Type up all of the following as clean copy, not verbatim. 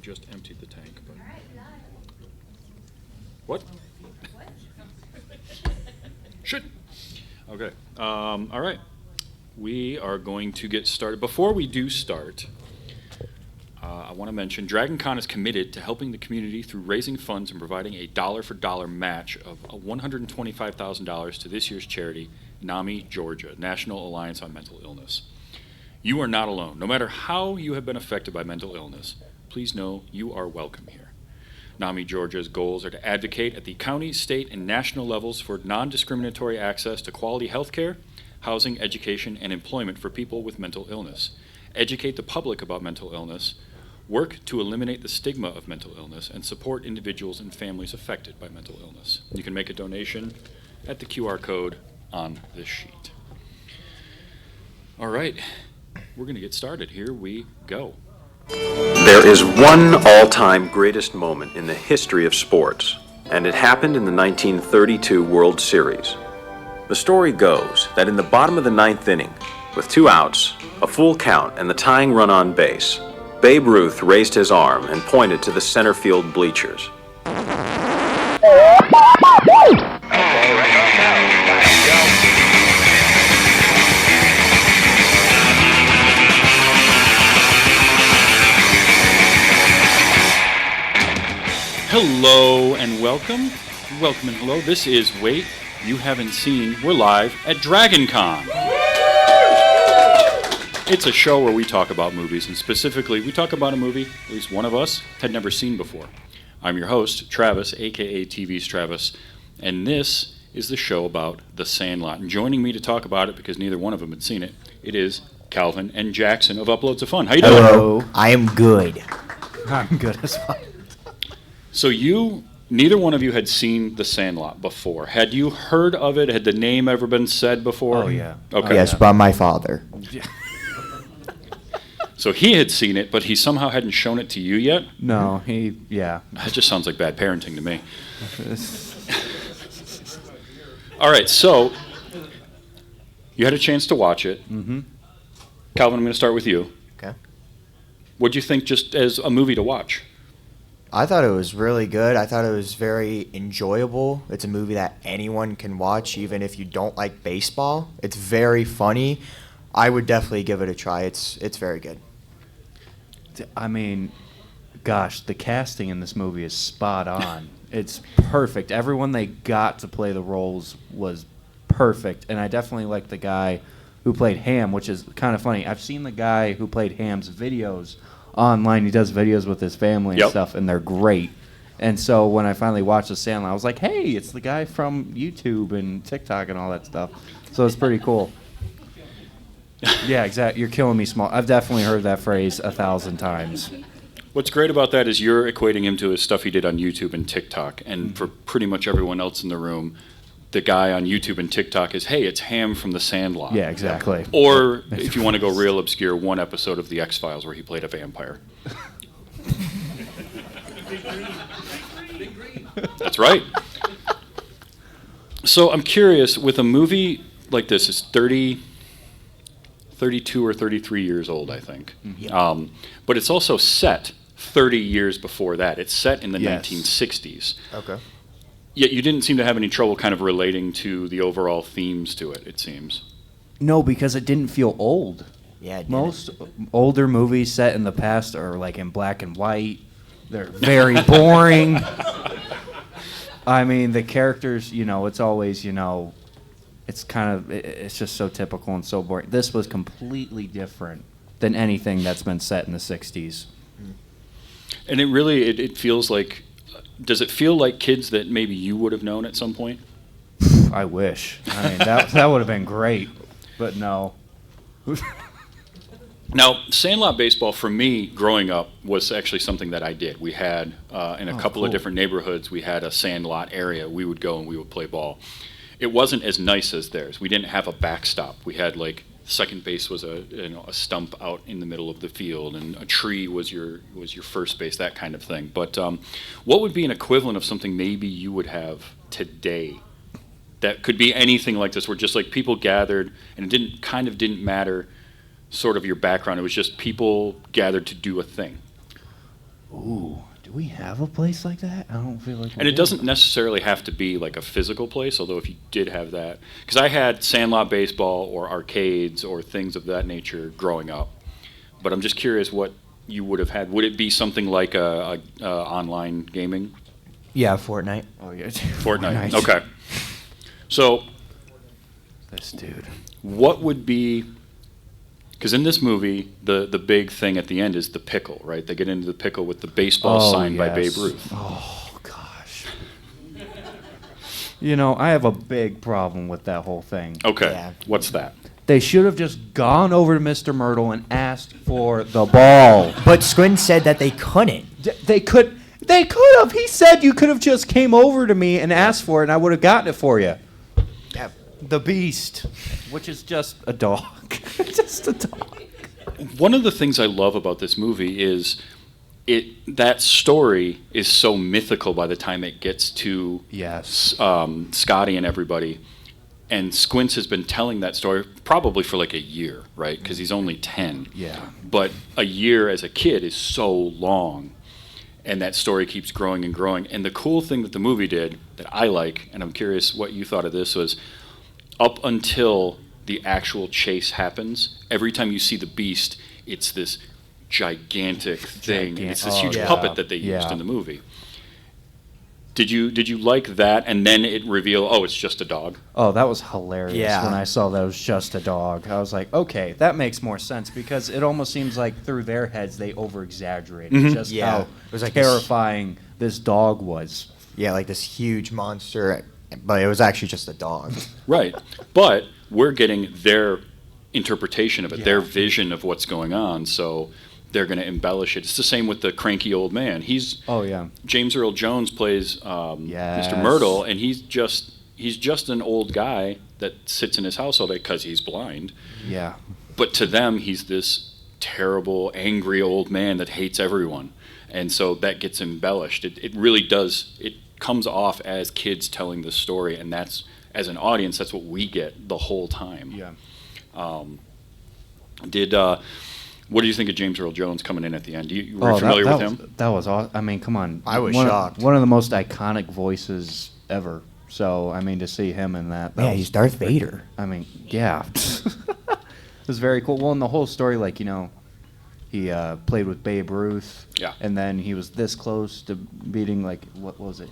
just emptied the tank. But what? Shit. Okay. All right. We are going to get started. Before we do start, I want to mention DragonCon is committed to helping the community through raising funds and providing a dollar-for-dollar match of $125,000 to this year's charity, NAMI Georgia, National Alliance on Mental Illness. You are not alone. No matter how you have been affected by mental illness, please know you are welcome here. NAMI Georgia's goals are to advocate at the county, state, and national levels for non-discriminatory access to quality health care, housing, education, and employment for people with mental illness, educate the public about mental illness, work to eliminate the stigma of mental illness, and support individuals and families affected by mental illness. You can make a donation at the QR code on this sheet. All right, we're going to get started. Here we go. There is one all-time greatest moment in the history of sports, and it happened in the 1932 World Series. The story goes that in the bottom of the ninth inning, with 2 outs, a full count, and the tying run on base, Babe Ruth raised his arm and pointed to the center field bleachers. Hello and welcome. Welcome and hello. This is Wait You Haven't Seen. We're live at DragonCon. It's a show where we talk about movies, and specifically, we talk about a movie at least one of us had never seen before. I'm your host, Travis, aka TV's Travis, and this is the show about The Sandlot. And joining me to talk about it, because neither one of them had seen it, it is Calvin and Jackson of Uploads of Fun. How you doing? Hello. I am good. I'm good as well. So neither one of you had seen The Sandlot before. Had you heard of it? Had the name ever been said before? Oh, yeah. Okay. Yes, by my father. So he had seen it, but he somehow hadn't shown it to you yet? No, That just sounds like bad parenting to me. All right, so you had a chance to watch it. Mm-hmm. Calvin, I'm going to start with you. Okay. What'd you think just as a movie to watch? I thought it was really good. I thought it was very enjoyable. It's a movie that anyone can watch, even if you don't like baseball. It's very funny. I would definitely give it a try. It's very good. I mean, gosh, the casting in this movie is spot on. It's perfect. Everyone they got to play the roles was perfect, and I definitely like the guy who played Ham, which is kind of funny. I've seen the guy who played Ham's videos online. He does videos with his family and stuff, and they're great. And so when I finally watched The Sandlot, I was like, hey, it's the guy from YouTube and TikTok and all that stuff. So it's pretty cool. Yeah, exactly. You're killing me, small. I've definitely heard that phrase 1,000 times. What's great about that is you're equating him to his stuff he did on YouTube and TikTok, and for pretty much everyone else in the room, the guy on YouTube and TikTok is, hey, it's Ham from The Sandlot. Yeah, exactly. Or, if you want to go real obscure, one episode of The X-Files where he played a vampire. That's right. So I'm curious, with a movie like this, it's 32 or 33 years old, I think. Yeah. But it's also set 30 years before that. It's set in the Yes. 1960s. Okay. Yet you didn't seem to have any trouble kind of relating to the overall themes to it, it seems. No, because it didn't feel old. Yeah, it didn't. Most older movies set in the past are like in black and white. They're very boring. I mean, the characters, it's always, it's kind of, it's just so typical and so boring. This was completely different than anything that's been set in the 60s. And it feels like, does it feel like kids that maybe you would have known at some point? I wish. I mean, that would have been great, but no. Now, Sandlot baseball, for me, growing up, was actually something that I did. We had, in a couple of different neighborhoods, we had a Sandlot area. We would go and we would play ball. It wasn't as nice as theirs. We didn't have a backstop. We had, second base was a stump out in the middle of the field, and a tree was your first base, that kind of thing. But what would be an equivalent of something maybe you would have today that could be anything like this, where just people gathered and it didn't matter sort of your background. It was just people gathered to do a thing. Ooh, do we have a place like that? I don't feel like. And it doesn't necessarily have to be like a physical place, although if you did have that, because I had Sandlot baseball or arcades or things of that nature growing up. But I'm just curious what you would have had. Would it be something like a online gaming? Yeah, Fortnite. Oh yeah, Fortnite. Okay. So This dude. what would be, because in this movie, the big thing at the end is the pickle, right? They get into the pickle with the baseball signed by Babe yes. Ruth. Oh gosh. You know, I have a big problem with that whole thing. Okay, Yeah. what's that? They should have just gone over to Mr. Myrtle and asked for the ball. But Squint said that they couldn't. They could have. He said you could have just came over to me and asked for it, and I would have gotten it for you. Yeah, the Beast. Which is just a dog. Just a dog. One of the things I love about this movie is that story is so mythical by the time it gets to Yes. Scotty and everybody. And Squints has been telling that story probably for like a year, right? Because he's only 10. Yeah. But a year as a kid is so long. And that story keeps growing and growing. And the cool thing that the movie did that I like, and I'm curious what you thought of this, was up until the actual chase happens, every time you see the Beast, it's this gigantic thing. It's this huge yeah. puppet that they used Yeah. in the movie. Did you like that? And then it reveal, oh, it's just a dog. Oh, that was hilarious Yeah. when I saw that it was just a dog. I was like, okay, that makes more sense because it almost seems like through their heads they over-exaggerated Mhm. just Yeah. how It was like this- terrifying this dog was. Yeah, like this huge monster, but it was actually just a dog. Right. But we're getting their interpretation of it, their Yeah. vision of what's going on. So they're going to embellish it. It's the same with the cranky old man. Oh, yeah. James Earl Jones plays Yes. Mr. Myrtle, and he's just an old guy that sits in his house all day because he's blind. Yeah. But to them, he's this terrible, angry old man that hates everyone. And so that gets embellished. It really does. It comes off as kids telling the story, and that's, as an audience, that's what we get the whole time. Yeah. What do you think of James Earl Jones coming in at the end? Were you Oh, familiar with that him? That was awesome. I mean, come on. I was one shocked. One of the most iconic voices ever. So, I mean, to see him in that. Yeah, was- he's Darth Vader. I mean, yeah. It was very cool. Well, in the whole story, like, you know, he played with Babe Ruth. Yeah. And then he was this close to beating, like, what was it,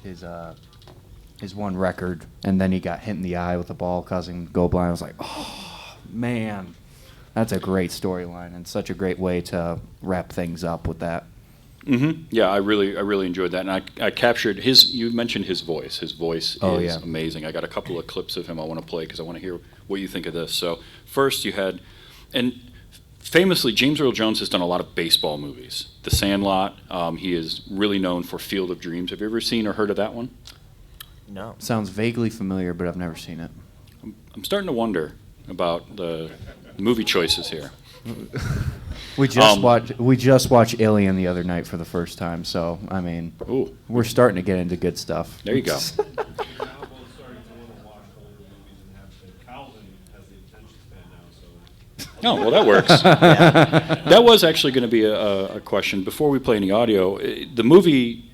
his one record. And then he got hit in the eye with a ball, causing him to go blind. I was like, oh, man. That's a great storyline and such a great way to wrap things up with that. Mm-hmm. Yeah, I really enjoyed that, and I captured his. You mentioned his voice. His voice Oh, is yeah. amazing. I got a couple of clips of him I want to play because I want to hear what you think of this. So first, you had, and famously, James Earl Jones has done a lot of baseball movies. The Sandlot. He is really known for Field of Dreams. Have you ever seen or heard of that one? No. Sounds vaguely familiar, but I've never seen it. I'm starting to wonder about the movie choices here. We just watched Alien the other night for the first time, so I mean, Ooh, we're starting to get into good stuff. there you go. Oh, well, that works. That was actually going to be a question. Before we play any audio, the movie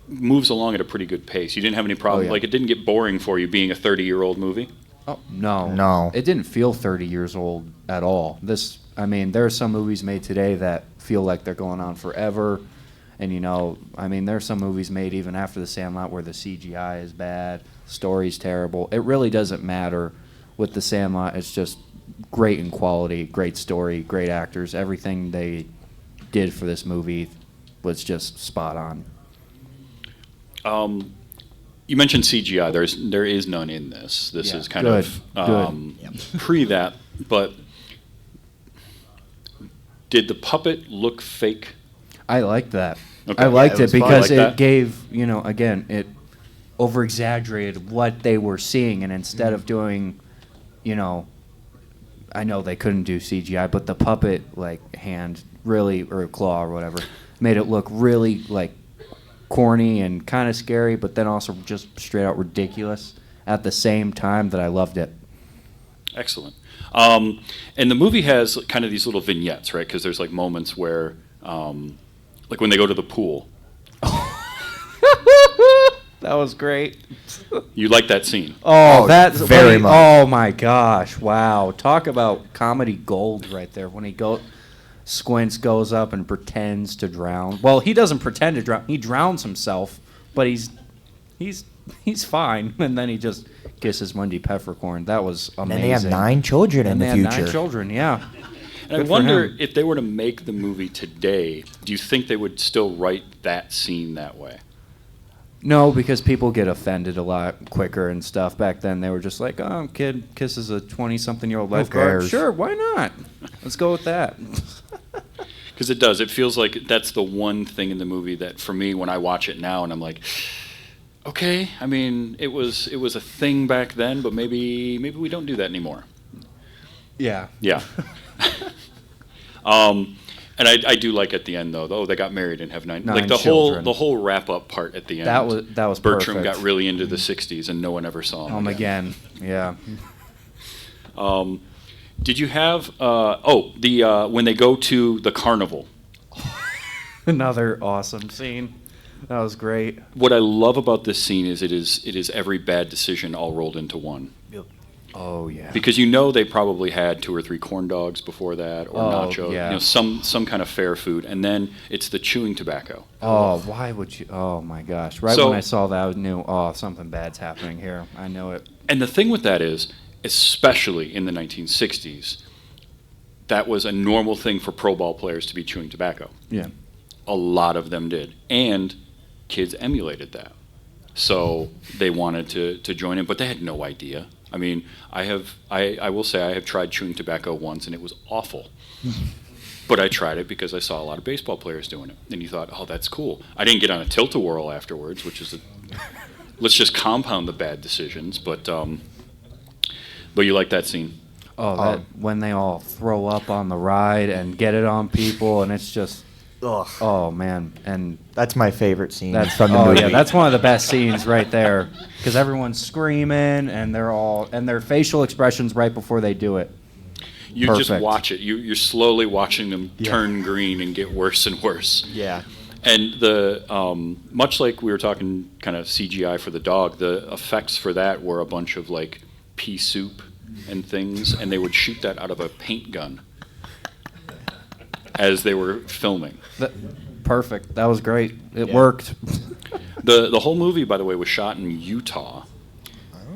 moves along at a pretty good pace. You didn't have any problem. Oh, yeah. Like, it didn't get boring for you being a 30-year-old movie? Oh, no. No. It didn't feel 30 years old at all. I mean, there are some movies made today that feel like they're going on forever. And, you know, I mean, there are some movies made even after The Sandlot where the CGI is bad, story's terrible. It really doesn't matter with The Sandlot. It's just great in quality, great story, great actors. Everything they did for this movie was just spot on. You mentioned CGI. There is none in this. This Yeah, is kind good, of pre that. But did the puppet look fake? I liked that. Okay. I liked Yeah, it it was fun. because You like that? it gave, you know, again, it over exaggerated what they were seeing, and instead of doing, you know, I know they couldn't do CGI, but the puppet like hand really, or claw or whatever, made it look really like corny and kind of scary, but then also just straight out ridiculous at the same time that I loved it. Excellent. And the movie has kind of these little vignettes, right? Because there's like moments where, like when they go to the pool, That was great. You like that scene? Oh, Oh, that's very much. Oh my gosh! Wow, talk about comedy gold right there. When Squints goes up and pretends to drown. Well, he doesn't pretend to drown. He drowns himself, but he's fine. And then he just kisses Wendy Peppercorn. That was amazing. And they have 9 children in And the they future. have 9 children. Yeah. And I Good for wonder him. if they were to make the movie today, do you think they would still write that scene that way? No, because people get offended a lot quicker and stuff. Back then, they were just like, "Oh, kid kisses a 20-something-year-old lifeguard. cares? Sure, why not? Let's go with that." Because it does. It feels like that's the one thing in the movie that, for me, when I watch it now, and I'm like, okay, I mean, it was a thing back then, but maybe we don't do that anymore. Yeah. Yeah. And I do like at the end though. Oh, they got married and have 9. 9 Like the children. whole wrap up part at the end. That was Bertram perfect. got really into the '60s and no one ever saw him Again. Yeah. Did you have when they go to the carnival? Another awesome scene. That was great. What I love about this scene is it is every bad decision all rolled into one. Oh yeah. Because they probably had 2 or 3 corn dogs before that, or nachos, yeah. some kind of fair food, and then it's the chewing tobacco. Oh, why would you? Oh my gosh! Right So- when I saw that, I knew, something bad's happening here. I knew it. And the thing with that is, especially in the 1960s, that was a normal thing for pro ball players to be chewing tobacco. Yeah. A lot of them did, and kids emulated that. So they wanted to join in, but they had no idea. I mean, I will say I have tried chewing tobacco once, and it was awful. But I tried it because I saw a lot of baseball players doing it, and you thought, oh, that's cool. I didn't get on a tilt-a-whirl afterwards, which is let's just compound the bad decisions. But you like that scene? Oh, when they all throw up on the ride and get it on people, and it's just, Ugh. oh man, and That's my favorite scene that's from the movie. yeah, that's one of the best scenes right there, because everyone's screaming and their facial expressions right before they do it. You just Perfect. watch it. You're slowly watching them turn green and get worse and worse. Yeah. And the much like we were talking kind of CGI for the dog, the effects for that were a bunch of like pea soup and things, and they would shoot that out of a paint gun as they were filming. Perfect. That was great. It Yeah. worked. The whole movie, by the way, was shot in Utah.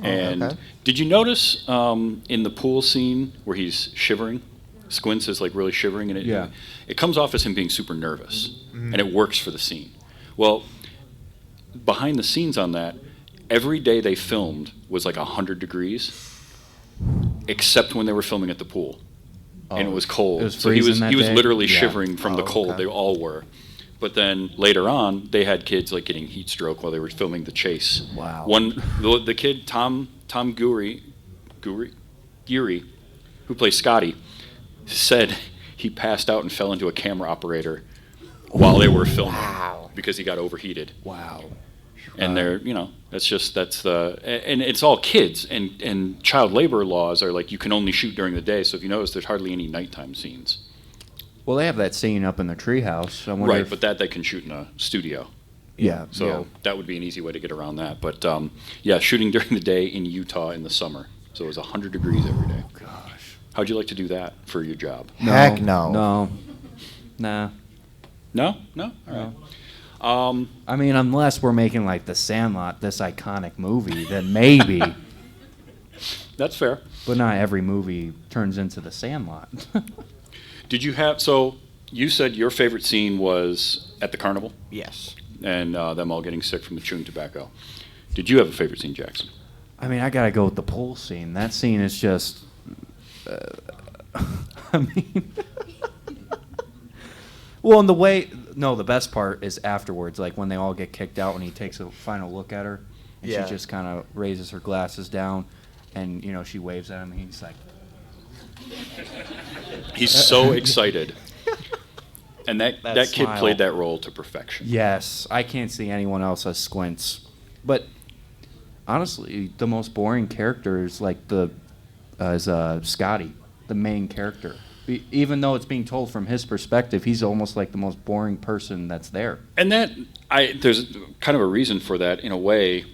And okay. did you notice in the pool scene where he's shivering, Squints is like really shivering, and it comes off as him being super nervous, and it works for the scene. Well, behind the scenes on that, every day they filmed was like 100 degrees, except when they were filming at the pool, and it was cold. It was So he was freezing that day? literally Yeah. shivering from the cold. okay. They all were. But then later on, they had kids like getting heat stroke while they were filming the chase. Wow. The kid Tom Geary, who plays Scotty, said he passed out and fell into a camera operator while they were filming because he got overheated. Wow. And and it's all kids, and child labor laws are like you can only shoot during the day. So if you notice, there's hardly any nighttime scenes. Well, they have that scene up in the treehouse. I wonder Right, if- but that they can shoot in a studio. yeah. So yeah. that would be an easy way to get around that. But shooting during the day in Utah in the summer. So it was 100 degrees every day. Gosh. How'd you like to do that for your job? Heck no. No. Nah. No? All right. I mean, unless we're making like The Sandlot, this iconic movie, then maybe. That's fair. But not every movie turns into The Sandlot. So you said your favorite scene was at the carnival Yes. and them all getting sick from the chewing tobacco. Did you have a favorite scene, Jackson? I mean, I gotta go with the pool scene. That scene is just. I mean. Well, and the best part is afterwards, like when they all get kicked out, when he takes a final look at her, and Yeah. she just kind of raises her glasses down, and she waves at him, and he's like, He's so excited. And that kid smile. played that role to perfection. yes, I can't see anyone else as Squints. But honestly, the most boring character is like Scotty, the main character. Even though it's being told from his perspective, he's almost like the most boring person that's there. And there's kind of a reason for that in a way,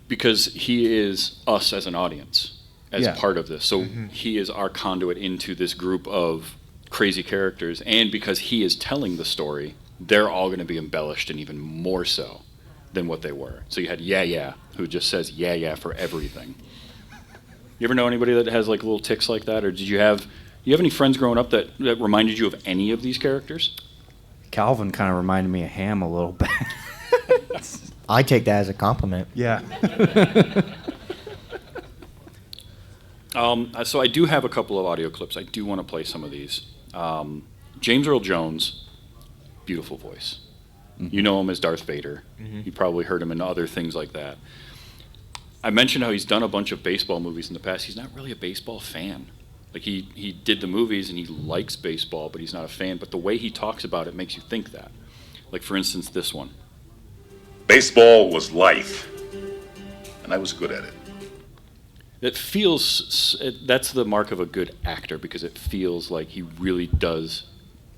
because he is us as an audience, as Yeah. part of this. So he is our conduit into this group of crazy characters, and because he is telling the story, they're all going to be embellished and even more so than what they were. So you had Yeah, who just says yeah for everything. You ever know anybody that has like little tics like that, or do you have any friends growing up that reminded you of any of these characters? Calvin kind of reminded me of Ham a little bit. I take that as a compliment. Yeah. So I do have a couple of audio clips. I do want to play some of these. James Earl Jones, beautiful voice. You know him as Darth Vader. You probably heard him in other things like that. I mentioned how he's done a bunch of baseball movies in the past. He's not really a baseball fan. Like he did the movies and he likes baseball, but he's not a fan. But the way he talks about it makes you think that. Like, for instance, this one. Baseball was life, and I was good at it. It feels, that's the mark of a good actor, because it feels like he really does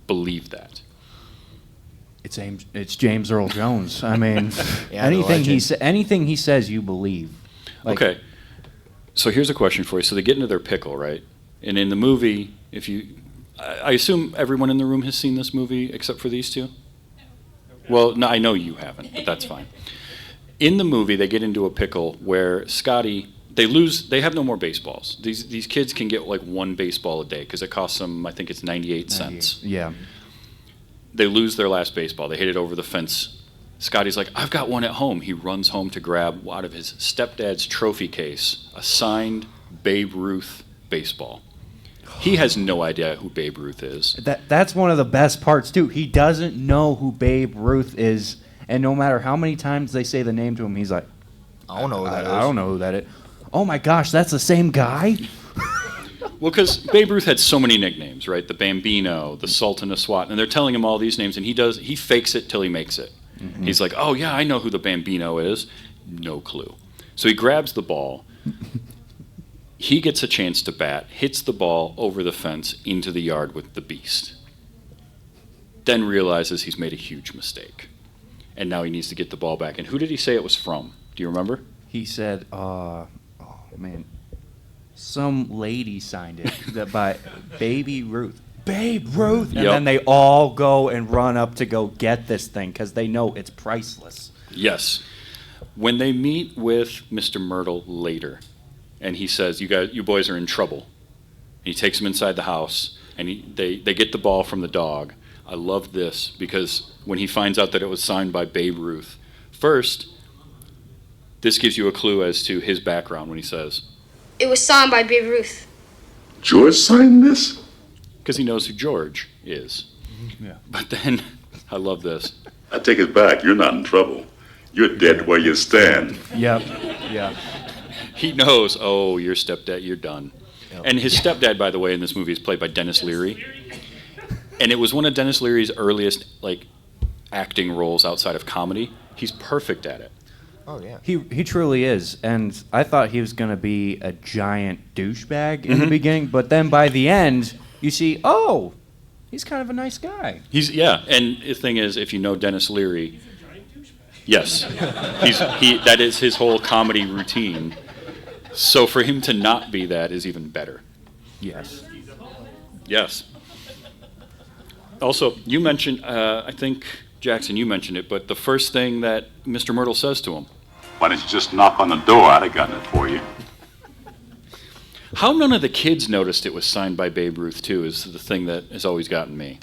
believe that. It's James Earl Jones. I mean, Yeah, the anything he says, you believe. Like, Okay, so here's a question for you. So they get into their pickle, right? And in the movie, I assume everyone in the room has seen this movie except for these two? Well, no, I know you haven't, but that's fine. In the movie, they get into a pickle where Scotty, they have no more baseballs. These kids can get like one baseball a day because it costs them, I think it's 98 cents. Yeah. They lose their last baseball. They hit it over the fence. Scotty's like, I've got one at home. He runs home to grab out of his stepdad's trophy case a signed Babe Ruth baseball. He has no idea who Babe Ruth is. That's one of the best parts, too. He doesn't know who Babe Ruth is, and no matter how many times they say the name to him, he's like, I don't know who that is. I don't know who that is. Oh, my gosh, that's the same guy? Well, because Babe Ruth had so many nicknames, right? The Bambino, the Sultan of SWAT, and they're telling him all these names, and he fakes it till he makes it. He's like, oh, yeah, I know who the Bambino is. No clue. So he grabs the ball. He gets a chance to bat, hits the ball over the fence into the yard with the beast. Then realizes he's made a huge mistake. And now he needs to get the ball back. And who did he say it was from? Do you remember? He said, oh, man, some lady signed it by Baby Ruth. Babe Ruth! And Yep. then they all go and run up to go get this thing because they know it's priceless. Yes. When they meet with Mr. Myrtle later, and he says, you boys are in trouble. And he takes them inside the house, and they get the ball from the dog. I love this because when he finds out that it was signed by Babe Ruth, first, this gives you a clue as to his background when he says, It was signed by Babe Ruth. George signed this? because he knows who George is. Yeah. But then, I love this. I take it back. You're not in trouble. You're dead where you stand. Yep. Yeah. He knows, oh, your stepdad, you're done. And his stepdad, by the way, in this movie is played by Dennis Leary. And it was one of Dennis Leary's earliest, acting roles outside of comedy. He's perfect at it. Oh, yeah. He truly is. And I thought he was going to be a giant douchebag in the beginning, but then by the end, you see, oh, he's kind of a nice guy. And the thing is, if you know Dennis Leary, yes, that is his whole comedy routine. So for him to not be that is even better. Yes. Yes. Also, you mentioned, I think, Jackson, you mentioned it, but the first thing that Mr. Myrtle says to him. Why don't you just knock on the door? I'd have gotten it for you. How none of the kids noticed it was signed by Babe Ruth, too, is the thing that has always gotten me.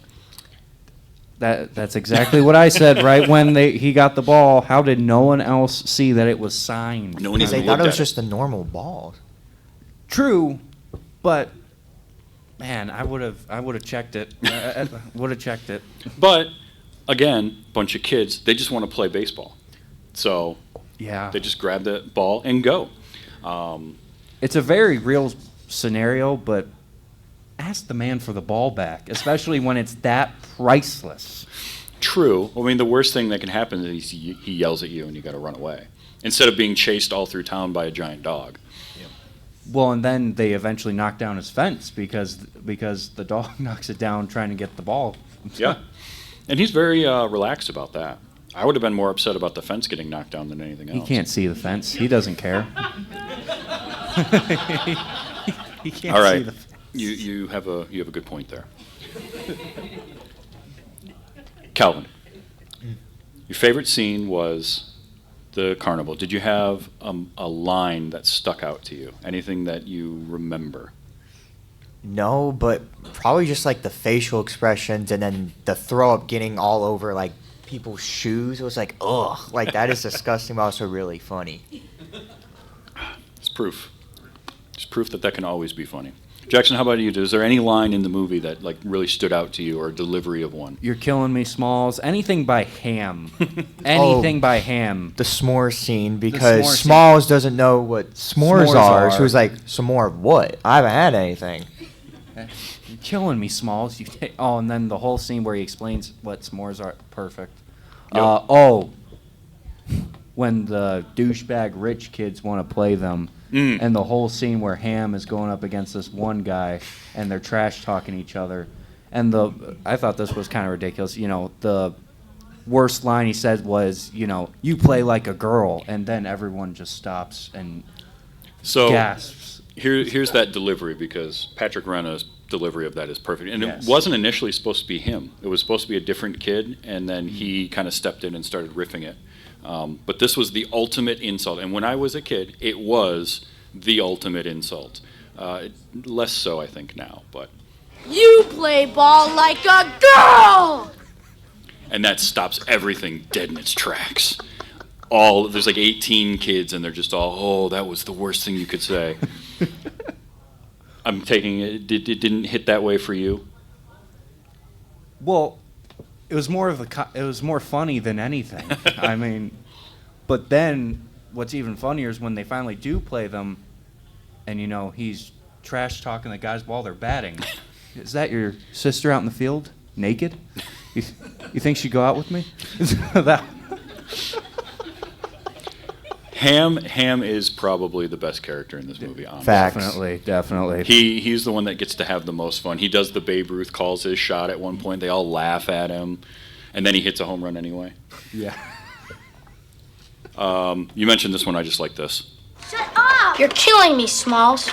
That's exactly what I said right when he got the ball. How did no one else see that it was signed? No one Because even they thought looked it was at just a normal ball. True, but man, I would have checked it. I would have checked it. But, again, bunch of kids, they just want to play baseball. So Yeah. they just grab the ball and go. It's a very real scenario, but ask the man for the ball back, especially when it's that priceless. True. I mean, the worst thing that can happen is he yells at you and you got to run away. Instead of being chased all through town by a giant dog. Well, and then they eventually knock down his fence because the dog knocks it down trying to get the ball. Yeah. And he's very relaxed about that. I would have been more upset about the fence getting knocked down than anything else. He can't see the fence. He doesn't care. he can't All see right. the fence. You have a good point there. Calvin, your favorite scene was the carnival. Did you have a line that stuck out to you? Anything that you remember? No, but probably just like the facial expressions and then the throw up getting all over like people's shoes. It was like, ugh, like that is disgusting, but also really funny. It's proof. It's proof that can always be funny. Jackson, how about you? Is there any line in the movie that like really stood out to you, or delivery of one? You're killing me, Smalls. Anything by Ham. Anything by Ham. The s'mores scene, because s'more scene. Smalls doesn't know what s'mores S'mores are. are. So he's like, some more of what? I haven't had anything. You're killing me, Smalls. And then the whole scene where he explains what s'mores are. Perfect. Yep. When the douchebag rich kids want to play them. And the whole scene where Ham is going up against this one guy, and they're trash talking each other, and I thought this was kind of ridiculous. You know, the worst line he said was, you play like a girl, and then everyone just stops and gasps. Here's that delivery, because Patrick Renna's delivery of that is perfect, and Yes. It wasn't initially supposed to be him. It was supposed to be a different kid, and then he kind of stepped in and started riffing it. But this was the ultimate insult. And when I was a kid, it was the ultimate insult. Less so, I think, now. But You play ball like a girl! and that stops everything dead in its tracks. There's like 18 kids, and they're just all, oh, that was the worst thing you could say. I'm taking it. It didn't hit that way for you? Well, it was more it was more funny than anything. I mean, but then what's even funnier is when they finally do play them, and he's trash talking the guys while they're batting. Is that your sister out in the field, naked? You think she'd go out with me? Ham is probably the best character in this movie. Honestly. Facts. Definitely. He's the one that gets to have the most fun. He does the Babe Ruth calls his shot at one point. They all laugh at him, and then he hits a home run anyway. Yeah. You mentioned this one. I just like this. Shut up! You're killing me, Smalls.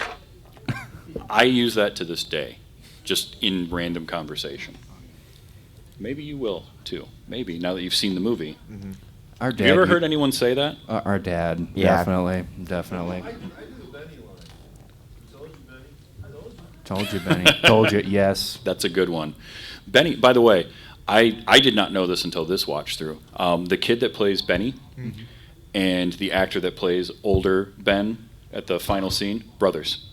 I use that to this day, just in random conversation. Maybe you will too. Maybe now that you've seen the movie. Mm-hmm. Our dad. Have you ever heard anyone say that? Our dad. Yeah. Definitely. Told you, Benny. Told you. Yes. That's a good one. Benny, by the way, I did not know this until this watch through. The kid that plays Benny and the actor that plays older Ben at the final scene, brothers.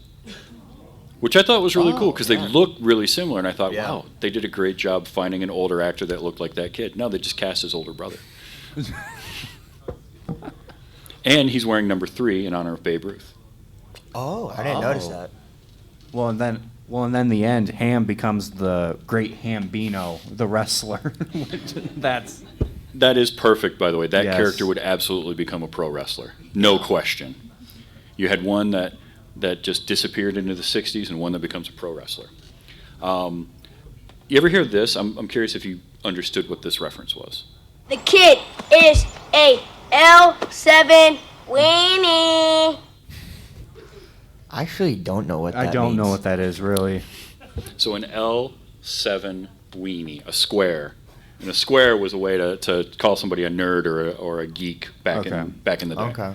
Which I thought was really cool because they look really similar, and I thought, Yeah. wow, they did a great job finding an older actor that looked like that kid. No, they just cast his older brother. And he's wearing number 3 in honor of Babe Ruth. Oh, I didn't notice that. Well, and then the end, Ham becomes the great Hambino, the wrestler. That is perfect, by the way. That Yes. character would absolutely become a pro wrestler. No question. You had one that just disappeared into the 60s and one that becomes a pro wrestler. You ever hear this? I'm curious if you understood what this reference was. The kid is a L7 weenie. I actually don't know what that I don't means. know what that is, really. So an L7 weenie, a square. And a square was a way to call somebody a nerd or a geek back Okay. in the day. Okay.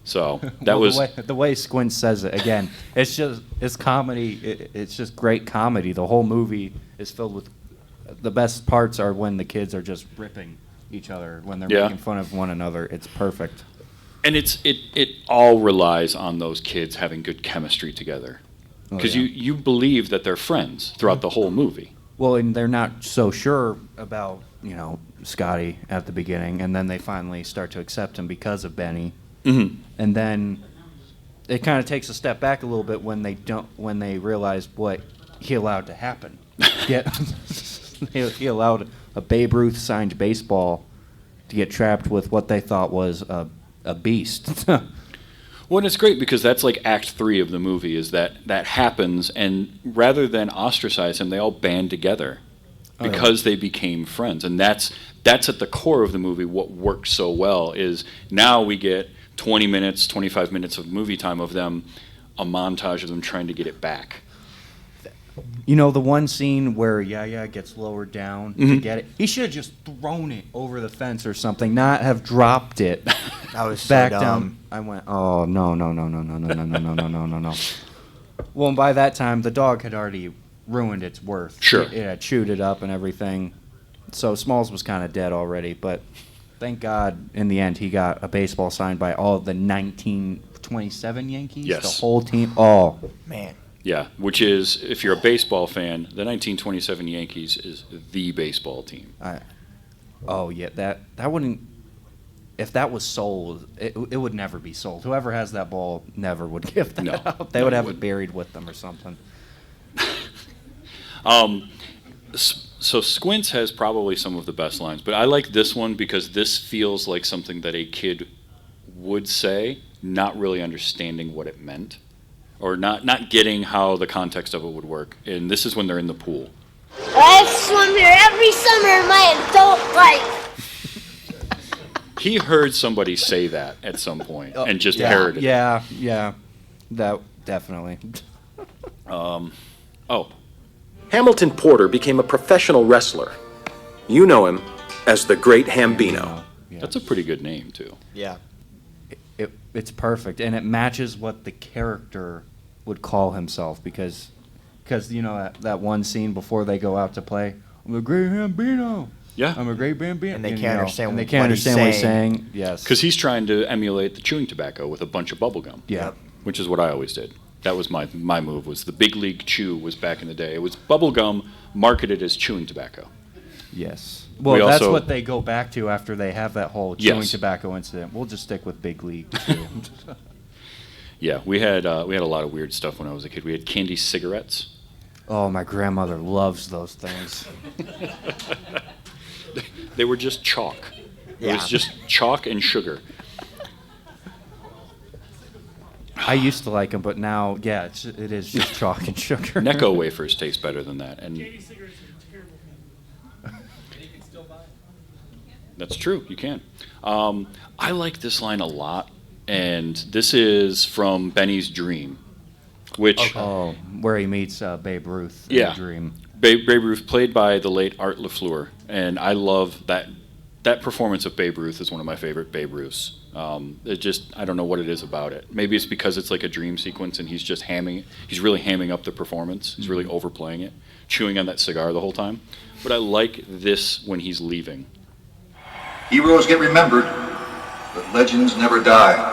So that Well, was the way Squint says it again. It's comedy. It's just great comedy. The whole movie is filled with. The best parts are when the kids are just ripping each other when they're Yeah. making fun of one another. It's perfect. and it all relies on those kids having good chemistry together. Oh, Because yeah. you believe that they're friends throughout the whole movie. Well, and they're not so sure about Scotty at the beginning, and then they finally start to accept him because of Benny. Mm-hmm. And then it kind of takes a step back a little bit when they realize what he allowed to happen. He allowed a Babe Ruth signed baseball to get trapped with what they thought was a beast. Well, and it's great because that's like Act 3 of the movie is that happens, and rather than ostracize him, they all band together because they became friends. And that's at the core of the movie what works so well is now we get 20 minutes, 25 minutes of movie time of them, a montage of them trying to get it back. You know, the one scene where Yaya gets lowered down to get it, he should have just thrown it over the fence or something, not have dropped it. That was so back dumb. down. I went, oh, no. Well, and by that time, the dog had already ruined its worth. Sure. It had chewed it up and everything. So Smalls was kind of dead already, but thank God, in the end, he got a baseball signed by all of the 1927 Yankees. Yes. The whole team. Oh, Man. Yeah, which is, if you're a baseball fan, the 1927 Yankees is the baseball team. oh yeah, that wouldn't. If that was sold, it would never be sold. Whoever has that ball never would give that No. out. They No, would it have wouldn't. it buried with them or something. So Squints has probably some of the best lines, but I like this one because this feels like something that a kid would say, not really understanding what it meant, or not getting how the context of it would work. And this is when they're in the pool. I've swum here every summer in my adult life. He heard somebody say that at some point and just Yeah, parroted it. yeah, that definitely. Oh, Hamilton Porter became a professional wrestler. You know him as the Great Hambino. Yeah. that's a pretty good name, too. Yeah. It's perfect, and it matches what the character would call himself because you know that one scene before they go out to play, I'm the Great Hambino. Yeah. I'm a great Bambino. And they you can't know, understand and they what can't he's understand what he's saying. saying. Yes. Because he's trying to emulate the chewing tobacco with a bunch of bubble gum. Yeah. Which is what I always did. That was my move, was the Big League Chew was back in the day. It was bubble gum marketed as chewing tobacco. Yes. Well, that's also- what they go back to after they have that whole chewing Yes. tobacco incident. We'll just stick with Big League. Too. Yeah, we had a lot of weird stuff when I was a kid. We had candy cigarettes. Oh, my grandmother loves those things. They were just chalk. It Yeah. was just chalk and sugar. I used to like them, but now, yeah, it is just chalk and sugar. Necco wafers taste better than that, and that's true. You can. I like this line a lot, and this is from Benny's Dream, which Oh, where he meets Babe Ruth in Yeah. the dream. Babe Ruth, played by the late Art LaFleur, and I love that performance of Babe Ruth is one of my favorite Babe Ruths. It just, I don't know what it is about it. Maybe it's because it's like a dream sequence and he's really hamming up the performance. He's really overplaying it, chewing on that cigar the whole time. But I like this when he's leaving. Heroes get remembered, but legends never die.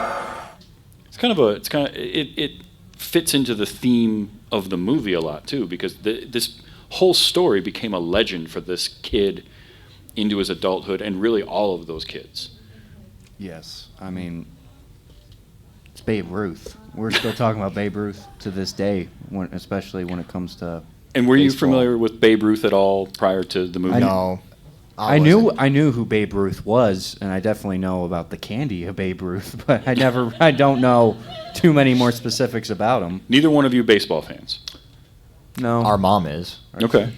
It fits into the theme of the movie a lot too, because this whole story became a legend for this kid into his adulthood, and really all of those kids. Yes. I mean, it's Babe Ruth. We're still talking about Babe Ruth to this day, especially when it comes to And were you baseball. familiar with Babe Ruth at all prior to the movie? No. I knew who Babe Ruth was, and I definitely know about the candy of Babe Ruth, but I don't know too many more specifics about him. Neither one of you baseball fans. No. Our mom is. Okay.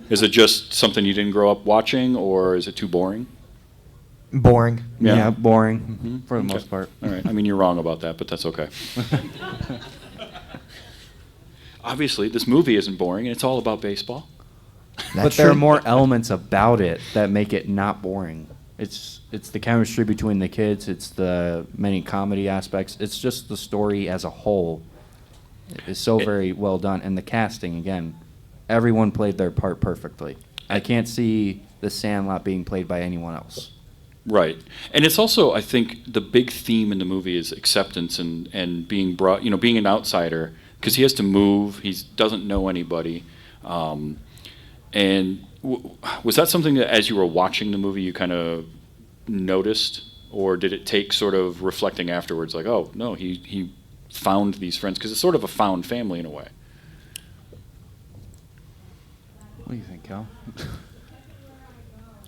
Is it just something you didn't grow up watching, or is it too boring? Boring. yeah. Boring for the Okay. most part. All right. I mean, you're wrong about that, but that's okay. Obviously, this movie isn't boring, and it's all about baseball. But there are more elements about it that make it not boring. It's the chemistry between the kids. It's the many comedy aspects. It's just the story as a whole is so very well done, and the casting again. Everyone played their part perfectly. I can't see the Sandlot being played by anyone else. Right. And it's also, I think, the big theme in the movie is acceptance and being brought, being an outsider, because he has to move. He doesn't know anybody. And was that something that, as you were watching the movie, you kind of noticed? Or did it take sort of reflecting afterwards, like, oh, no, he found these friends? Because it's sort of a found family in a way. What do you think, Cal?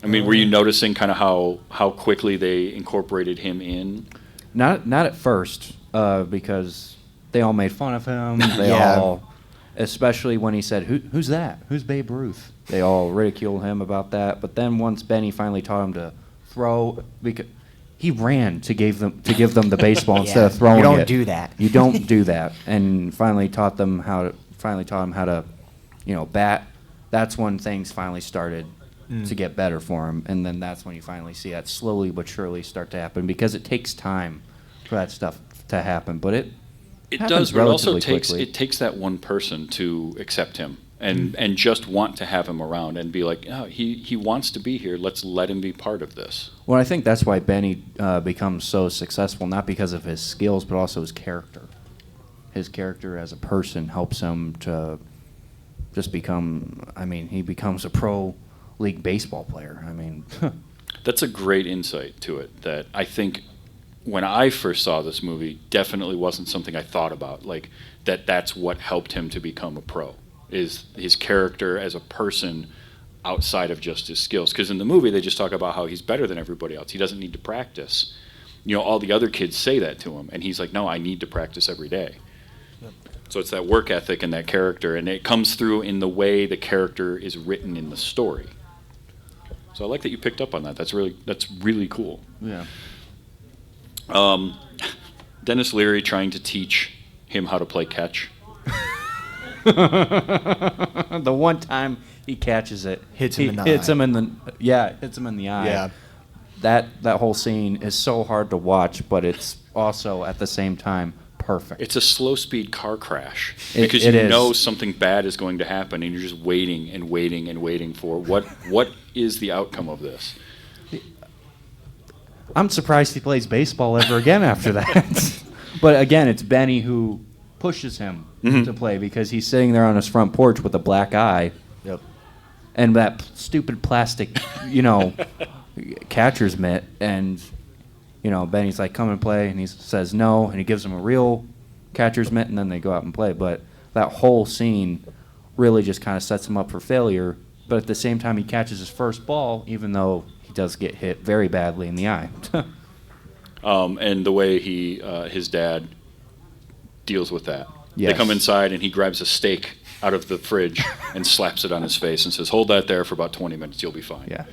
I mean, were you noticing kind of how quickly they incorporated him in? Not at first. because they all made fun of him. They Yeah. all, especially when he said, "Who's that? Who's Babe Ruth?" They all ridiculed him about that. But then once Benny finally taught him to throw, because he ran to give them the baseball instead Yeah, of throwing you don't it. do that. You don't do that. And finally taught him how to, bat. That's when things finally started to get better for him. And then that's when you finally see that slowly but surely start to happen, because it takes time for that stuff to happen. But it It happens does, but it also relatively takes quickly. it takes that one person to accept him and just want to have him around and be like, oh, he wants to be here. Let's let him be part of this. Well, I think that's why Benny becomes so successful, not because of his skills, but also his character. His character as a person helps him to just become, he becomes a pro league baseball player. That's a great insight to it that I think when I first saw this movie definitely wasn't something I thought about, like that's what helped him to become a pro, is his character as a person outside of just his skills. Because in the movie they just talk about how he's better than everybody else. He doesn't need to practice. All the other kids say that to him, and he's like, no, I need to practice every day. So it's that work ethic and that character, and it comes through in the way the character is written in the story. So I like that you picked up on that. That's really cool. Yeah. Dennis Leary trying to teach him how to play catch. The one time he catches it, Hits him in the hits eye. him in the eye. Yeah. That whole scene is so hard to watch, but it's also at the same time perfect. It's a slow-speed car crash It- because it you is. know something bad is going to happen, and you're just waiting and waiting and waiting for what is the outcome of this. I'm surprised he plays baseball ever again after that. But again, it's Benny who pushes him to play, because he's sitting there on his front porch with a black eye Yep. and that stupid plastic, catcher's mitt, and Benny's like, "Come and play," and he says no, and he gives him a real catcher's mitt, and then they go out and play. But that whole scene really just kind of sets him up for failure. But at the same time, he catches his first ball, even though he does get hit very badly in the eye. And the way his dad deals with that. Yes. They come inside, and he grabs a steak out of the fridge and slaps it on his face and says, hold that there for about 20 minutes, you'll be fine. Yeah.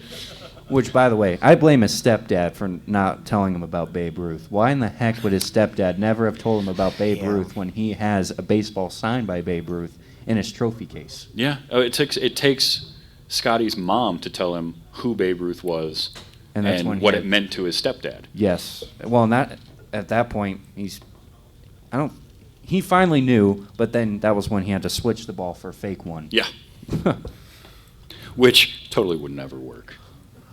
Which, by the way, I blame his stepdad for not telling him about Babe Ruth. Why in the heck would his stepdad never have told him about Babe Yeah. Ruth when he has a baseball signed by Babe Ruth in his trophy case? Yeah, it takes Scotty's mom to tell him who Babe Ruth was And and, that's when what he- it meant to his stepdad. Yes. Well, at that point, he finally knew, but then that was when he had to switch the ball for a fake one. Yeah. Which totally would never work.